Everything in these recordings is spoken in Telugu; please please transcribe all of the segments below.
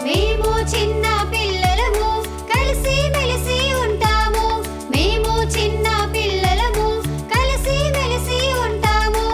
మేము చిన్న పిల్లలము కలిసి మెలిసి ఉంటాము. మేము చిన్న పిల్లలము కలిసి మెలిసి ఉంటాము.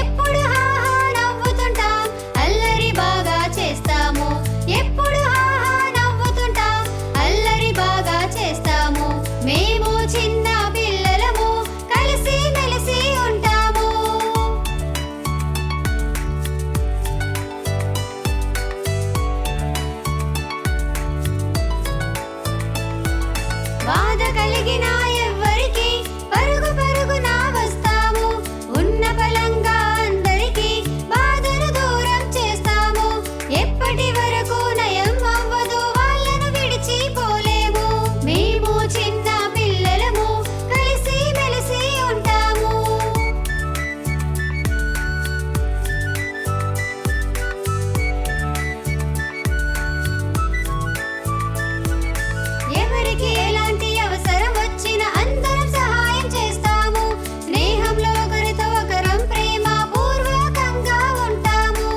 ఎప్పుడు హాహా నవ్వుతుంటాం, అల్లరి బాగా చేస్తాము. ఎప్పుడు హాహా నవ్వుతుంటాం, అల్లరి బాగా చేస్తాము. మేము చిన్న పిల్లలము కలిసి మెలిసి ఉంటాము. బాధ కలిగిన ఎవ్వరికి పరుగు పరుగున వస్తాము. ఉన్న బలంగా అందరికి బాధను దూరం చేస్తాము. ఎప్పటి వరకు నయం అవ్వదు వాళ్ళను విడిచిపోలేము. మేము చిన్న పిల్లలము కలిసి మెలిసి ఉంటాము. ఎవరికి ఎలాంటి అవసరం వచ్చినా అందరం సహాయం చేస్తాము. స్నేహంలో ఒకరితో ఒకరం ప్రేమ పూర్వకంగా ఉంటాము.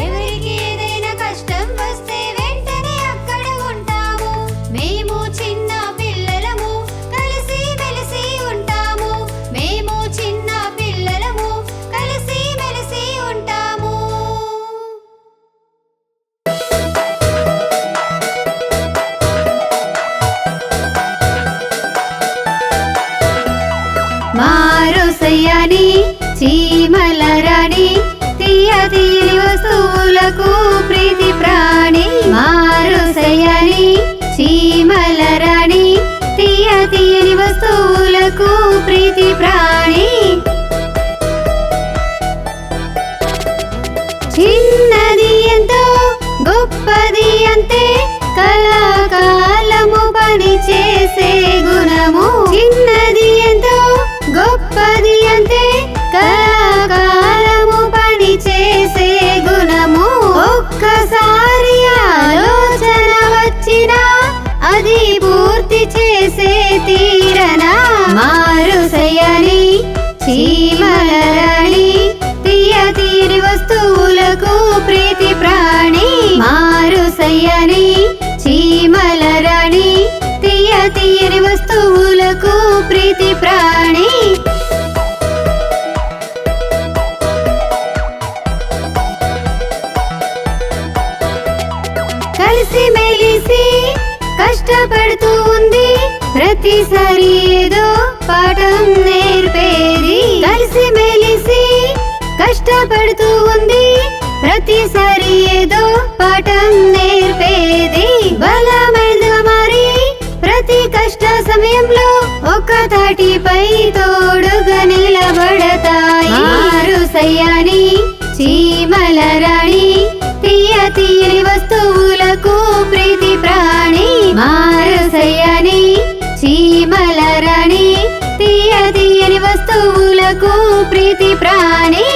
ఎవరికి ఏదైనా కష్టం వస్తే వెంటనే అక్కడ ఉంటాము. మేము చిన్న పిల్లలము కలిసి మెలిసి ఉంటాము. మేము చిన్న పిల్లలము కలిసి మెలిసి ఉంటాము. మారుసయ్యని చీమల రాణి తీయ తీరి వస్తువులకు ప్రీతి ప్రాణి. మారుసయ్యని చీమల రాణి తీయ తీరి వస్తువులకు ప్రీతి ప్రాణి. చిన్నది ఎంతో గొప్పది అంతే కళాకాలము పని చేసే గుణము. చిన్నది ఎంతో గొప్పది అంతే కళాకాలము పని చేసే గుణము. ఒక్కసారి ఆలోచన వచ్చినా అది పూర్తి చేసే తీరనా. మారుసయ్యని చీమల రాణి తీయ తీరి వస్తువులకు ప్రీతి ప్రాణి. మారుసయ్యని చీమల రాణి తీయ తీరి వస్తువులకు ప్రీతి ప్రాణి. కలిసి మెలిసి కష్టపడుతూ ఉంది ప్రతిసారి ఏదో పాఠం నేర్పేది. కలిసి మెలిసి కష్టపడుతూ ఉంది ప్రతిసారి ఏదో పాఠం నేర్పేది. బలమైనదిగా మారి ప్రతి కష్ట సమయంలో ఒక తాటిపై తోడుగా నిలబడతాయి. మారుసయ్యని చీమల రాణి తీయ తీరి వస్తువులకు ప్రీతి ప్రాణి. మారుసయ్యని చీమల రాణి తీయ తీరి వస్తువులకు ప్రీతి ప్రాణి.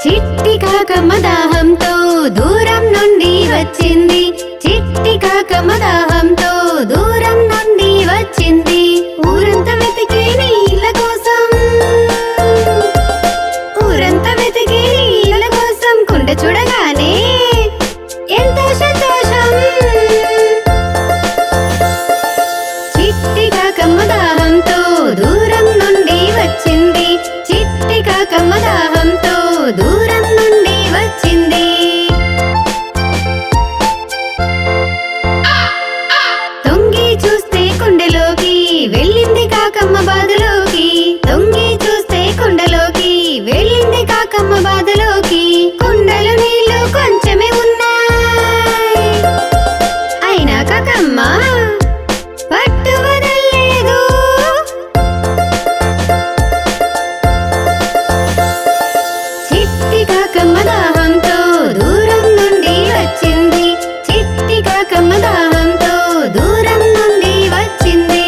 చిట్టి కాకమ్మ దాహంతో దూరం నుండి వచ్చింది. చిట్టి కాకమ్మ దాహంతో దూరం నుండి వచ్చింది. ఊరంతా వెతికి నీళ్ళ కోసం, ఊరంతా వెతికి నీళ్ళ కోసం కుండ చూడగానే ఎంతో సంతోషం. చిట్టి కాకమ్మ దాహంతో దూరం నుండి వచ్చింది. చిట్టి కాకమ్మ దాహంతో దూరం నుండి వచ్చింది. తొంగి చూస్తే కుండలోకి వెళ్ళింది కాకమ్మ బాధలోకి. తొంగి చూస్తే కుండలోకి వెళ్ళింది కాకమ్మ బాధలోకి. కుండలో నీళ్లు కొంచెమే ఉన్నాయి, అయినా కాకమ్మ పట్టు వదల్లేదు. చిట్టి కాకమ్మ దాహంతో దూరం నుండి వచ్చింది. చిట్టి కాకమ్మ దాహంతో దూరం నుండి వచ్చింది.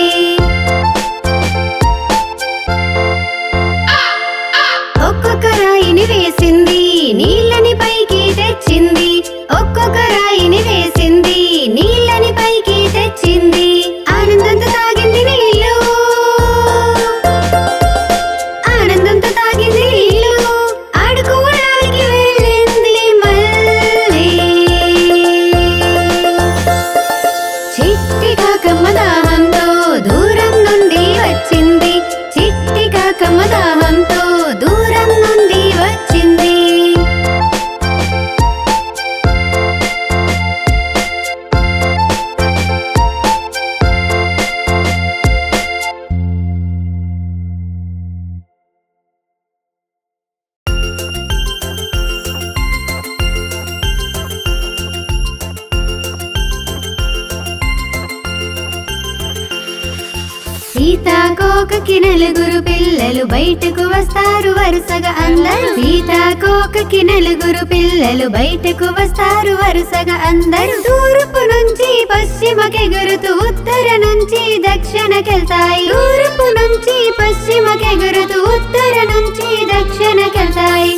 సీతాకోకకి నలుగురు పిల్లలు బయటకు వస్తారు వరుసగా అందరూ సీతాకోకకి నలుగురు పిల్లలు బయటకు వస్తారు వరుసగా అందరూ తూర్పు నుంచి పశ్చిమకెగురుతూ ఉత్తర నుంచి దక్షిణకెళ్తాయి తూర్పు నుంచి పశ్చిమకెగురుతూ ఉత్తర నుంచి దక్షిణకెళ్తాయి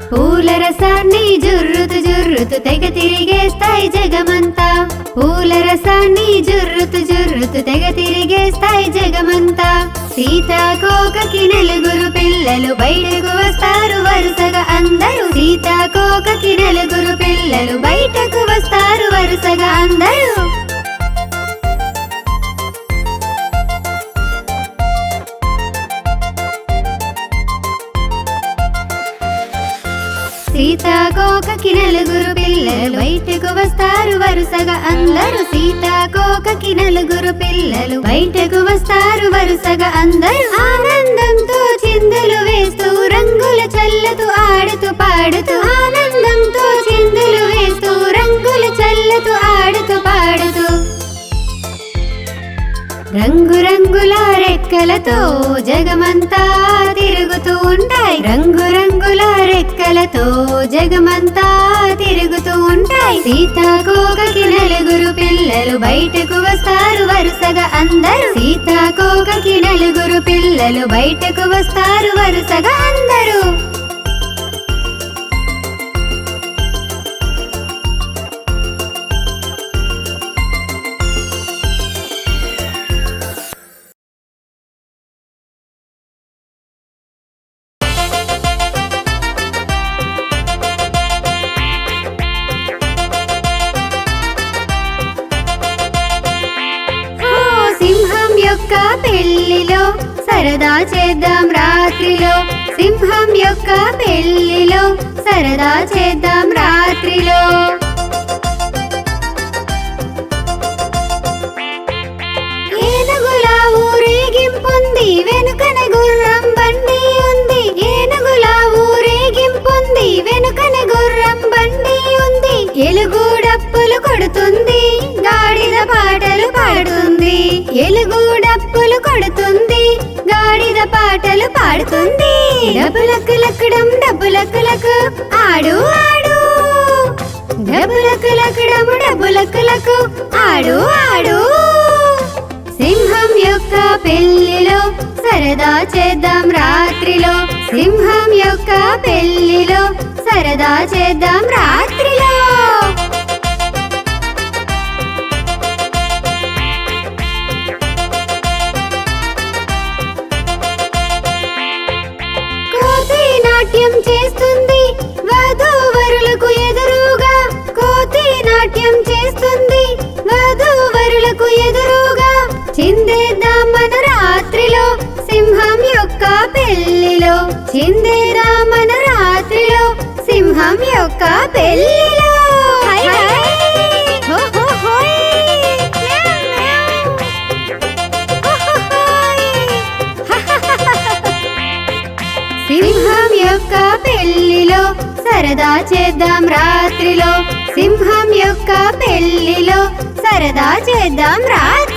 పూల రసాన్ని జుర్రుతు జుర్రుతు తెగ తిరిగేస్తాయి జగమంతా పూల రసాన్ని జుర్రుతు జుర్రుతు తెగ తిరిగేస్తాయి జగమంతా సీతాకోకకి నలుగురు పిల్లలు బయటకు వస్తారు వరుసగా అందరూ సీతాకోకకి నలుగురు పిల్లలు బయటకు వస్తారు వరుసగా అందరూ సీతాకోకకి నలుగురు పిల్లలు బయటకు వస్తారు వరుసగా అందరూ సీతాకోకకి నలుగురు పిల్లలు బయటకు వస్తారు వరుసగా అందరూ ఆనందంతో చిందులు వేస్తూ రంగుల చల్లుతూ ఆడుతూ పాడుతూ ఆనందంతో చిందులు వేస్తూ రంగుల చల్లుతూ ఆడుతూ పాడుతూ రంగురంగుల రెక్కలతో జగమంతా తిరుగుతూ ఉంటాయి రంగురంగుల రెక్కలతో జగమంతా తిరుగుతూ ఉంటాయి సీతాకోకకి నలుగురు పిల్లలు బయటకు వస్తారు వరుసగా అందరూ సీతాకోకకి నలుగురు పిల్లలు బయటకు వస్తారు వరుసగా అందరూ పెళ్లిలో సరదా చేద్దాం రాత్రిలో సింహం యొక్క పెళ్లిలో సరదా చేద్దాం రాత్రిలో ఏనుగుల ఊరేగింపుంది వెనుకన గుర్రం బండి ఉంది ఏనుగుల ఊరేగింపుంది వెనుకన గుర్రం బండి ఉంది ఎలుగు డప్పులు కొడుతుంది గాడిద పాటలు పాడుతుంది ఎలుగు డప్పులు కొడుతుంది గాడిద పాటలు పాడుతుంది డబ్బులకు లక్కడం డబ్బులకు లకు ఆడు ఆడు డబ్బులకు లక్కడం డబ్బులకు లకు ఆడు ఆడు సింహం యొక్క పెళ్లిలో సరదా చేద్దాం రాత్రిలో సింహం యొక్క పెళ్లిలో సరదా చేద్దాం రాత్రిలో నాట్యం చేస్తుంది వధూవరులకు ఎదురుగా కోతి నాట్యం చేస్తుంది వధూవరులకు ఎదురుగా చిందేద్దాం మన రాత్రిలో సింహం యొక్క పెళ్లిలో చిందేద్దాం మన రాత్రిలో సింహం యొక్క పెళ్లిలో సింహం యొక్క పెళ్లిలో సరదా చేద్దాం రాత్రిలో సింహం యొక్క పెళ్లిలో సరదా చేద్దాం రాత్రి